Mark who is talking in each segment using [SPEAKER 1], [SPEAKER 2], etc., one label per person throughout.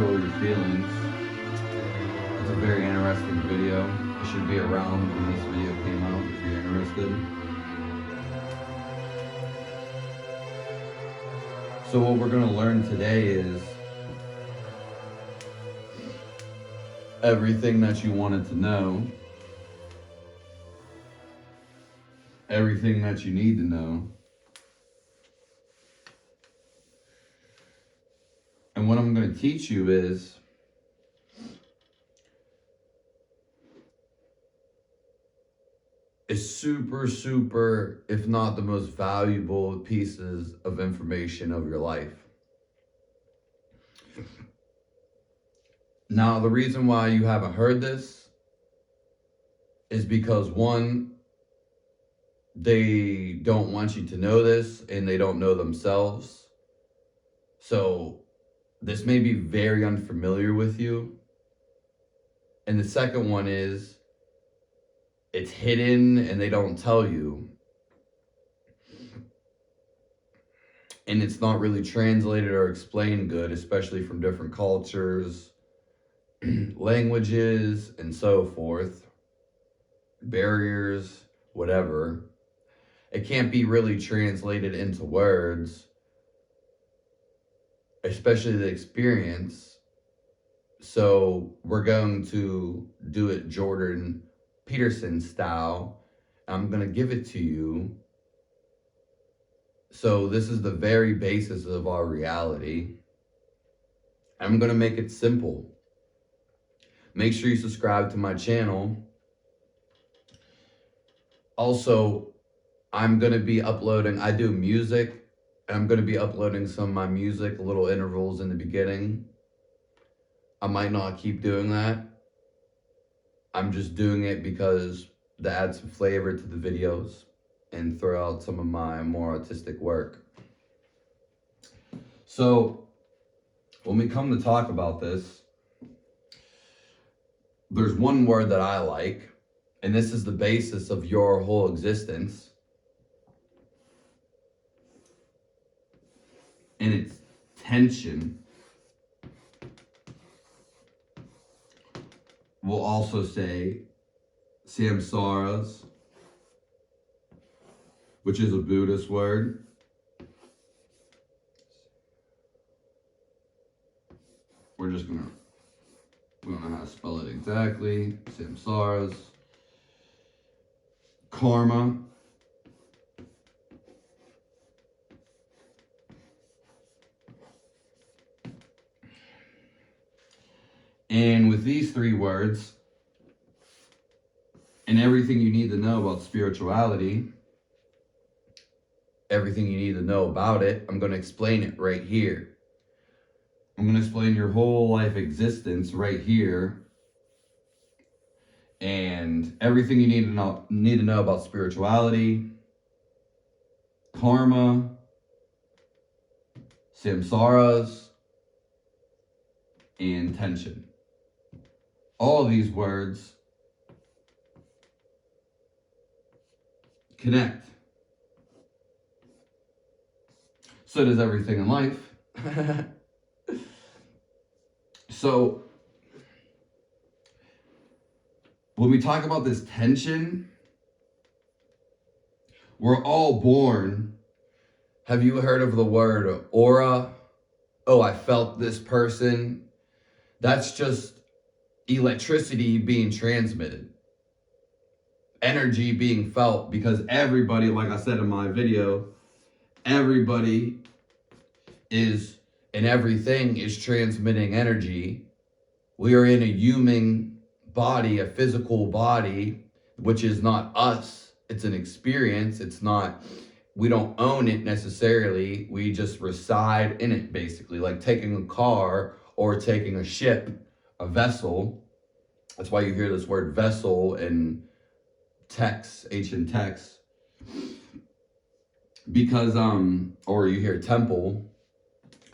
[SPEAKER 1] control your feelings. It's a very interesting video. It should be around when this video came out if you're interested. So what we're going to learn today is everything that you wanted to know, everything that you need to know. And what I'm going to teach you is super, if not the most valuable pieces of information of your life. Now, the reason why you haven't heard this is because, one, they don't want you to know this and they don't know themselves. So this may be very unfamiliar with you. And the second one is it's hidden and they don't tell you. And it's not really translated or explained good, especially from different cultures, languages, and so forth. Barriers, whatever. It can't be really translated into words, especially the experience. So we're going to do it Jordan Peterson style. I'm going to give it to you. So this is the very basis of our reality. I'm going to make it simple. Make sure you subscribe to my channel. Also, I'm going to be uploading, I do music, and I'm going to be uploading some of my music, little intervals in the beginning. I might not keep doing that. I'm just doing it because to add some flavor to the videos and throw out some of my more artistic work. So, when we come to talk about this, there's one word that I like, and this is the basis of your whole existence. And it's tension. We'll also say Samsaras, which is a Buddhist word. We don't know how to spell it exactly. Samsaras. Karma. And with these three words, and everything you need to know about spirituality, everything you need to know about it, I'm going to explain it right here. I'm going to explain your whole life existence right here. And everything you need to know about spirituality, karma, samsaras, and tension. All of these words connect. So does everything in life. So, when we talk about this tension, we're all born. Have you heard of the word aura? Oh, I felt this person. That's just electricity being transmitted. Energy being felt, because everybody, like I said in my video, everybody is, and everything is transmitting energy. We are in a human body, a physical body, which is not us. It's an experience. It's not, we don't own it necessarily. We just reside in it, basically, like taking a car or taking a ship, a vessel. That's why you hear this word vessel in text, ancient text. Because, or you hear temple.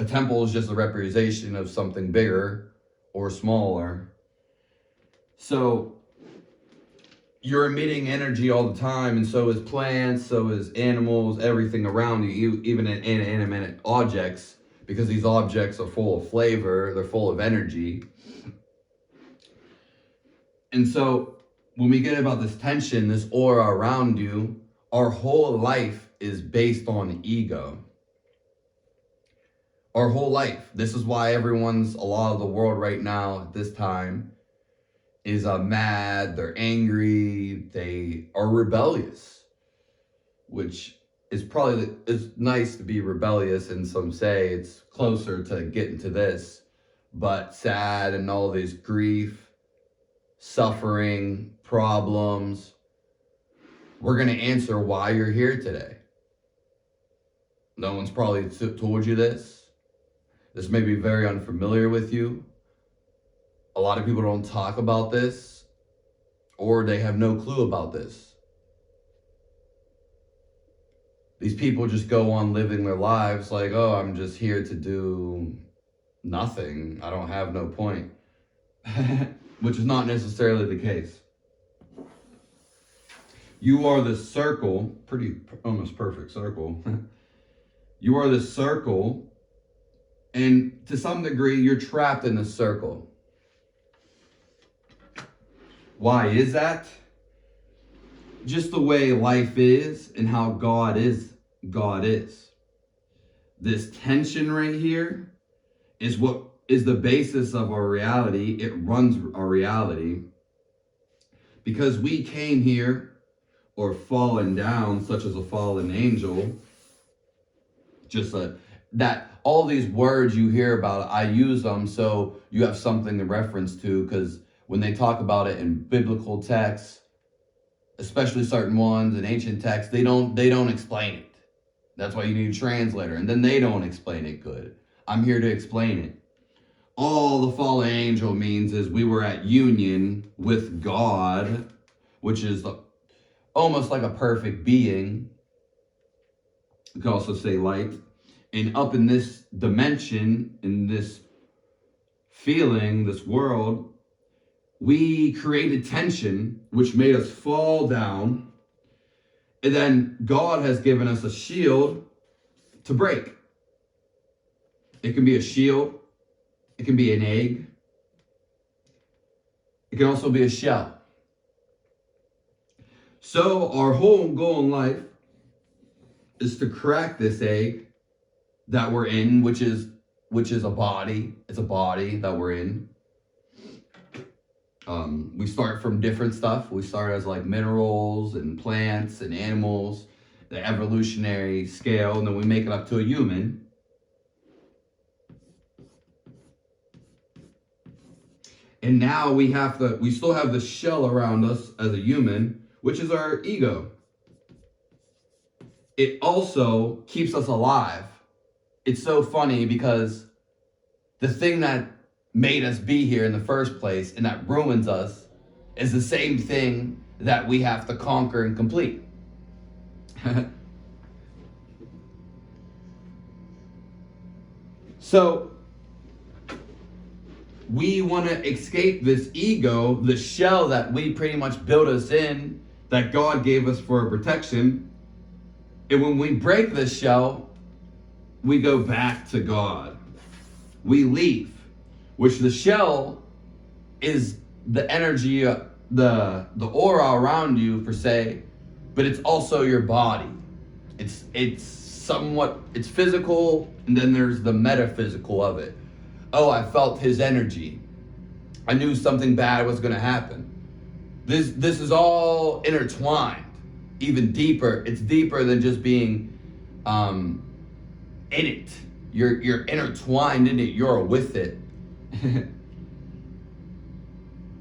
[SPEAKER 1] A temple is just a representation of something bigger or smaller. So you're emitting energy all the time, and so is plants, so is animals, everything around you, even inanimate objects, because these objects are full of flavor, they're full of energy. And so when we get about this tension, this aura around you, our whole life is based on ego. Our whole life. This is why a lot of the world right now at this time is mad, they're angry, they are rebellious, which is probably, it's nice to be rebellious, and some say it's closer to getting to this, but sad and all this grief, suffering, problems. We're going to answer why you're here today. No one's probably told you this. This may be very unfamiliar with you. A lot of people don't talk about this, or they have no clue about this. These people just go on living their lives like, oh, I'm just here to do nothing. I don't have no point. Which is not necessarily the case. You are this circle, almost perfect circle. You are this circle, and to some degree, you're trapped in this circle. Why is that? Just the way life is and how God is. This tension right here is what is the basis of our reality. It runs our reality. Because we came here, or fallen down, such as a fallen angel, that all these words you hear about, I use them so you have something to reference to, because when they talk about it in biblical texts, especially certain ones in ancient texts, they don't explain it. That's why you need a translator, and then they don't explain it good. I'm here to explain it. All the fallen angel means is we were at union with God, which is almost like a perfect being. You could also say light. And up in this dimension, in this feeling, this world, we created tension, which made us fall down. And then God has given us a shield to break. It can be a shield. It can be an egg. It can also be a shell. So our whole goal in life is to crack this egg that we're in, which is a body. It's a body that we're in. We start from different stuff. We start as like minerals and plants and animals, the evolutionary scale, and then we make it up to a human. And now we still have the shell around us as a human, which is our ego. It also keeps us alive. It's so funny because the thing that made us be here in the first place and that ruins us is the same thing that we have to conquer and complete. So we want to escape this ego, the shell that we pretty much built us in, that God gave us for protection. And when we break this shell, we go back to God. We leave, which the shell is the energy, the aura around you per se, but it's also your body. It's physical, and then there's the metaphysical of it. Oh, I felt his energy. I knew something bad was going to happen. This is all intertwined, even deeper. It's deeper than just being in it. You're intertwined in it. You're with it.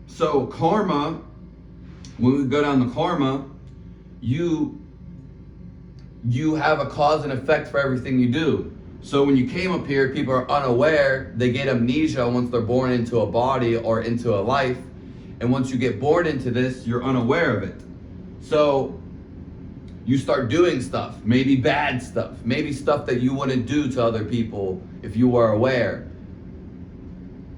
[SPEAKER 1] So karma, when we go down the karma, you have a cause and effect for everything you do. So when you came up here, people are unaware. They get amnesia once they're born into a body or into a life. And once you get born into this, you're unaware of it. So you start doing stuff, maybe bad stuff, maybe stuff that you wouldn't do to other people if you were aware.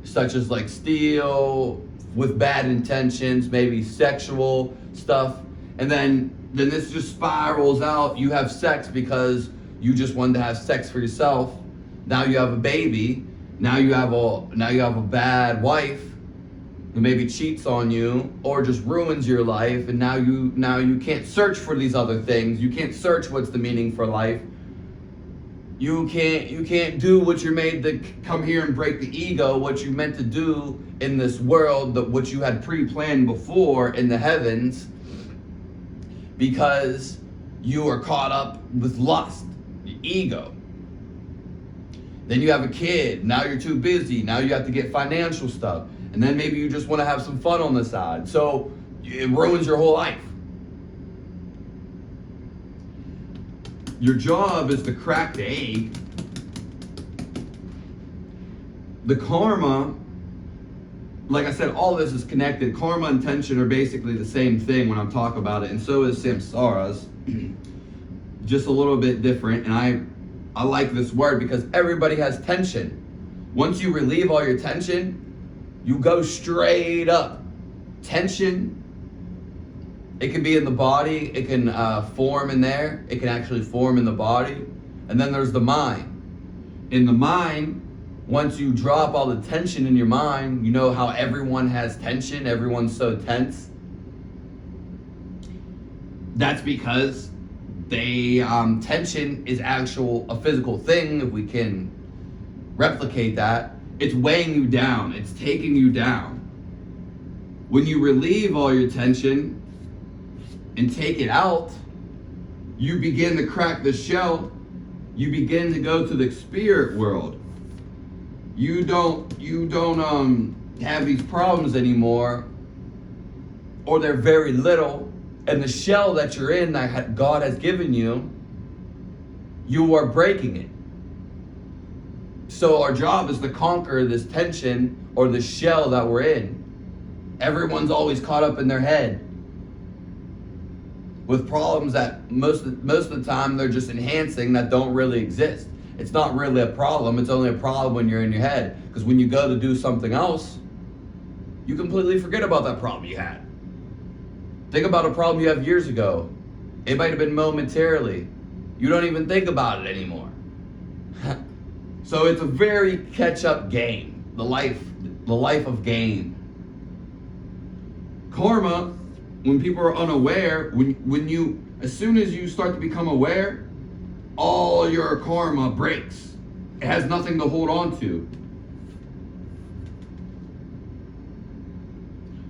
[SPEAKER 1] Such as like steal with bad intentions, maybe sexual stuff. And then this just spirals out. You have sex because you just wanted to have sex for yourself. Now you have a baby. Now you have a bad wife who maybe cheats on you or just ruins your life, and now you can't search for these other things. You can't search what's the meaning for life. You can't do what you're made to come here and break the ego, what you meant to do in this world, what you had pre-planned before in the heavens, because you are caught up with lust, the ego. Then you have a kid, now you're too busy, now you have to get financial stuff, and then maybe you just want to have some fun on the side, so it ruins your whole life. Your job is to crack the egg. The karma, like I said, all this is connected. Karma and tension are basically the same thing when I'm talking about it, and so is samsaras. Just a little bit different, and I like this word because everybody has tension. Once you relieve all your tension, you go straight up. Tension, it can be in the body, it can form in there, it can actually form in the body. And then there's the mind. In the mind, once you drop all the tension in your mind, you know how everyone has tension, everyone's so tense. That's because tension is a physical thing. If we can replicate that, it's weighing you down, it's taking you down. When you relieve all your tension and take it out, you begin to crack the shell. You begin to go to the spirit world. You don't have these problems anymore, or they're very little. And the shell that you're in, that God has given you, you are breaking it. So our job is to conquer this tension or the shell that we're in. Everyone's always caught up in their head with problems that most of the time they're just enhancing, that don't really exist. It's not really a problem. It's only a problem when you're in your head. Because when you go to do something else, you completely forget about that problem you had. Think about a problem you have years ago. It might have been momentarily. You don't even think about it anymore. So it's a very catch-up game. The life of game. Karma, when people are unaware, as soon as you start to become aware, all your karma breaks. It has nothing to hold on to.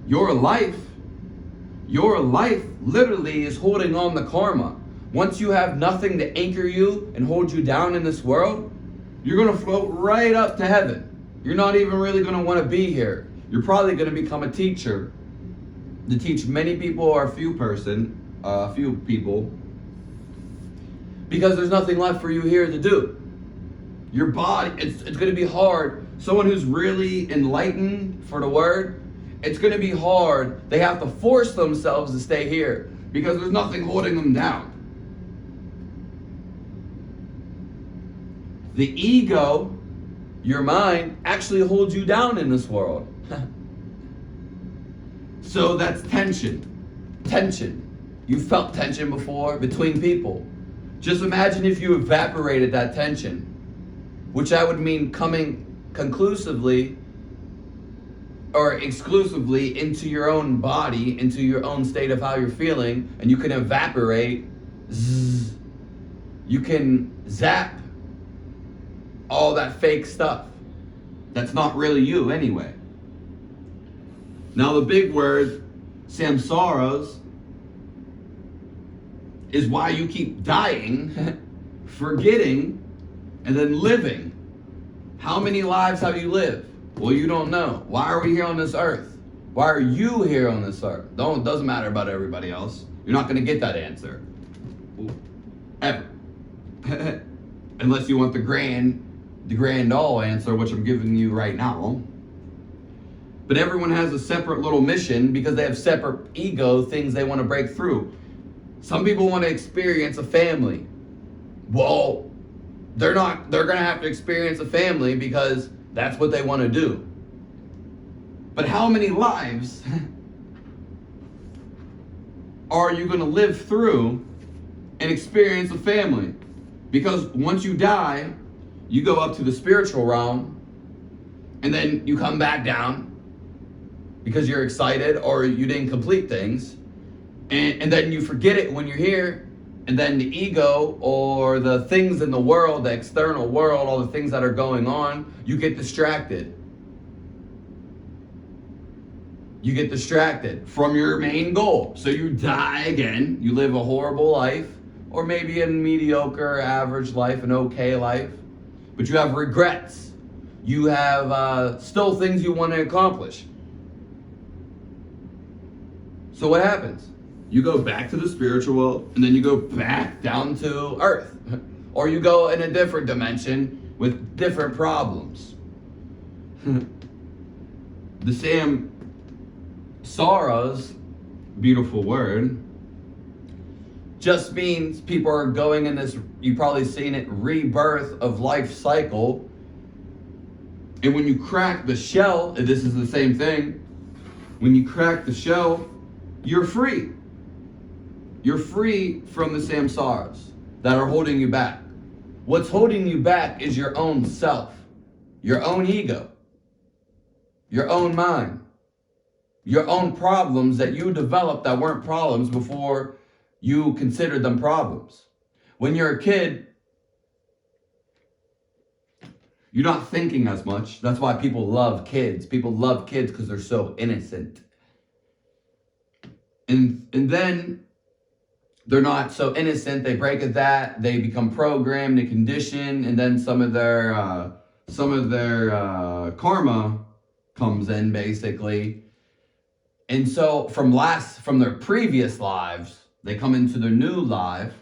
[SPEAKER 1] Your life literally is holding on the karma. Once you have nothing to anchor you and hold you down in this world, you're going to float right up to heaven. You're not even really going to want to be here. You're probably going to become a teacher to teach many people or a few people, because there's nothing left for you here to do. Your body, it's going to be hard. Someone who's really enlightened for the word, it's going to be hard. They have to force themselves to stay here because there's nothing holding them down. The ego, your mind, actually holds you down in this world. So that's tension. Tension. You felt tension before between people. Just imagine if you evaporated that tension, which I would mean coming conclusively or exclusively into your own body, into your own state of how you're feeling, and you can evaporate, you can zap all that fake stuff that's not really you anyway. Now the big word, samsaras, is why you keep dying, forgetting, and then living. How many lives have you lived? Well, you don't know. Why are we here on this earth? Why are you here on this earth? It doesn't matter about everybody else. You're not going to get that answer. Ever. Unless you want the grand all answer, which I'm giving you right now. But everyone has a separate little mission because they have separate ego things they want to break through. Some people want to experience a family. Well, they're going to have to experience a family because that's what they want to do. But how many lives are you going to live through and experience a family? Because once you die, You go up to the spiritual realm, and then you come back down because you're excited or you didn't complete things. And then you forget it when you're here. And then the ego or the things in the world, the external world, all the things that are going on, you get distracted. You get distracted from your main goal. So you die again. You live a horrible life, or maybe a mediocre, average life, an okay life. But you have regrets. You have still things you want to accomplish. So what happens? You go back to the spiritual world, and then you go back down to earth. Or you go in a different dimension with different problems. The Samsaras, beautiful word, just means people are going in this, you've probably seen it, rebirth of life cycle. And when you crack the shell, and this is the same thing, when you crack the shell, you're free. You're free from the samsaras that are holding you back. What's holding you back is your own self, your own ego, your own mind, your own problems that you developed that weren't problems before you considered them problems. When you're a kid, you're not thinking as much. That's why people love kids. People love kids because they're so innocent. And then they're not so innocent. They break at that. They become programmed and conditioned, and then some of their karma comes in, basically. And so from their previous lives, they come into their new life,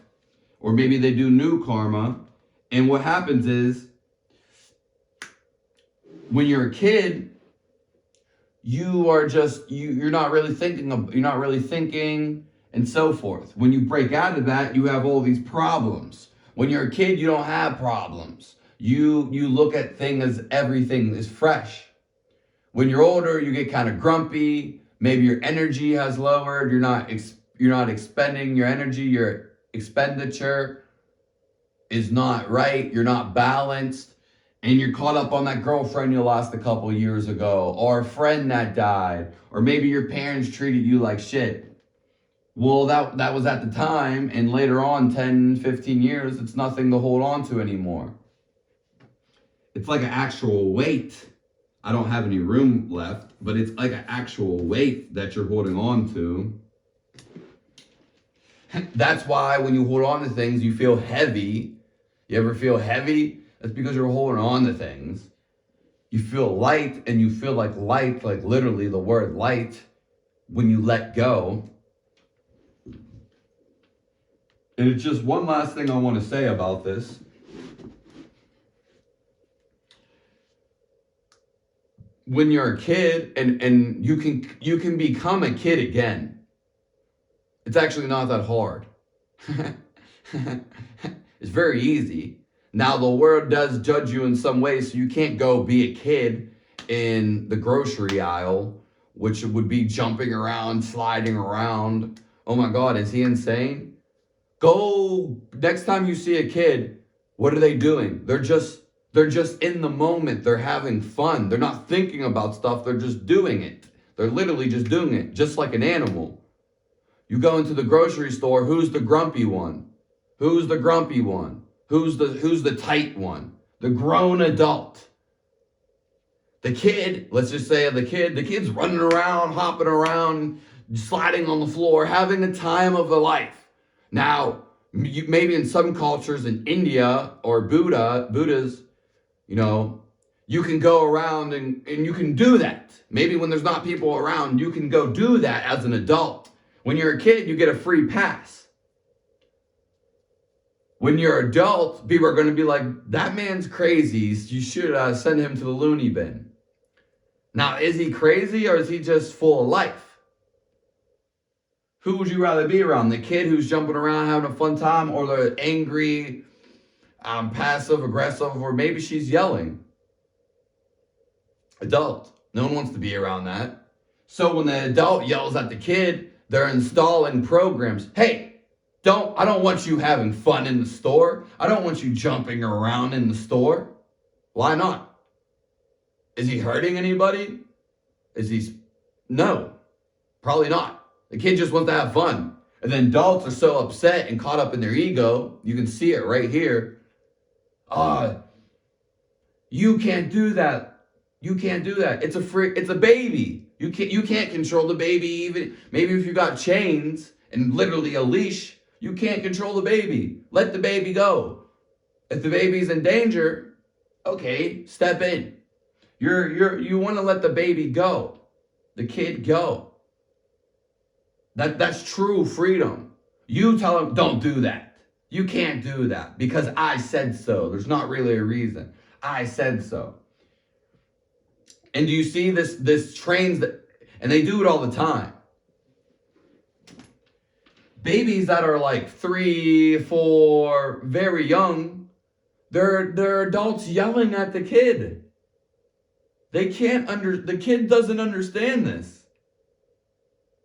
[SPEAKER 1] or maybe they do new karma. And what happens is, when you're a kid, you're not really thinking and so forth. When you break out of that, you have all these problems. When you're a kid, you don't have problems. You look at things as everything is fresh. When you're older, you get kind of grumpy. Maybe your energy has lowered. You're not expending your energy. Your expenditure is not right. You're not balanced. And you're caught up on that girlfriend you lost a couple years ago, or a friend that died, or maybe your parents treated you like shit. Well, that was at the time, and later on, 10, 15 years, it's nothing to hold on to anymore. It's like an actual weight. I don't have any room left, but it's like an actual weight that you're holding on to. That's why when you hold on to things, you feel heavy. You ever feel heavy? That's because you're holding on to things. You feel light, and you feel like light, like literally the word light, when you let go. And it's just one last thing I want to say about this. When you're a kid, and you can become a kid again. It's actually not that hard. It's very easy. Now, the world does judge you in some ways, so you can't go be a kid in the grocery aisle, which would be jumping around, sliding around. Oh my God, is he insane? Go, next time you see a kid, what are they doing? They're just in the moment. They're having fun. They're not thinking about stuff. They're just doing it. They're literally just doing it, just like an animal. You go into the grocery store, who's the grumpy one? Who's the grumpy one? Who's the tight one? The grown adult. The kid, let's just say the kid's running around, hopping around, sliding on the floor, having the time of their life. Now, maybe in some cultures in India or Buddhas, you can go around and you can do that. Maybe when there's not people around, you can go do that as an adult. When you're a kid, you get a free pass. When you're an adult, people are going to be like, that man's crazy. You should send him to the loony bin. Now, is he crazy or is he just full of life? Who would you rather be around? The kid who's jumping around having a fun time, or the angry, passive, aggressive, or maybe she's yelling? Adult. No one wants to be around that. So when the adult yells at the kid, they're installing programs. Hey, I don't want you having fun in the store. I don't want you jumping around in the store. Why not? Is he hurting anybody? No, probably not. The kid just wants to have fun. And then adults are so upset and caught up in their ego. You can see it right here. You can't do that. You can't do that. It's a baby. You can't control the baby. Even maybe if you got chains and literally a leash, you can't control the baby. Let the baby go. If the baby's in danger, okay, step in. You want to let the baby go, the kid go. That's true freedom. You tell them, don't do that. You can't do that because I said so. There's not really a reason. I said so. And do you see this trains that, and they do it all the time. Babies that are like 3, 4, very young, they're adults yelling at the kid. The kid doesn't understand this.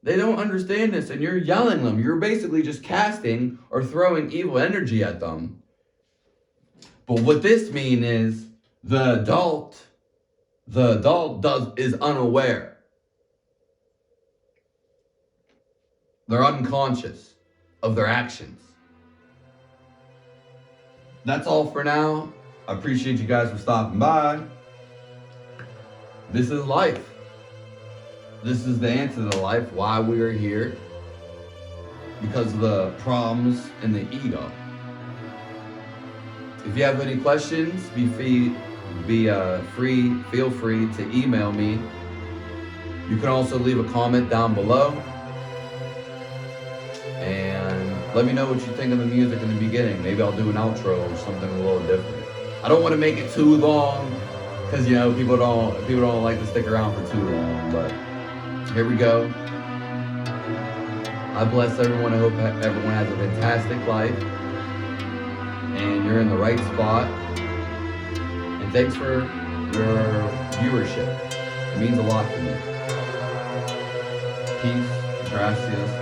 [SPEAKER 1] They don't understand this, and you're yelling at them. You're basically just casting or throwing evil energy at them. But what this means is the adult is unaware. They're unconscious of their actions. That's all for now. I appreciate you guys for stopping by. This is life. This is the answer to life, why we are here. Because of the problems in the ego. If you have any questions, feel free to email me. You can also leave a comment down below. And let me know what you think of the music in the beginning. Maybe I'll do an outro or something a little different. I don't want to make it too long, because people don't like to stick around for too long, but here we go. I bless everyone. I hope everyone has a fantastic life. And you're in the right spot. And thanks for your viewership. It means a lot to me. Peace. Gracias.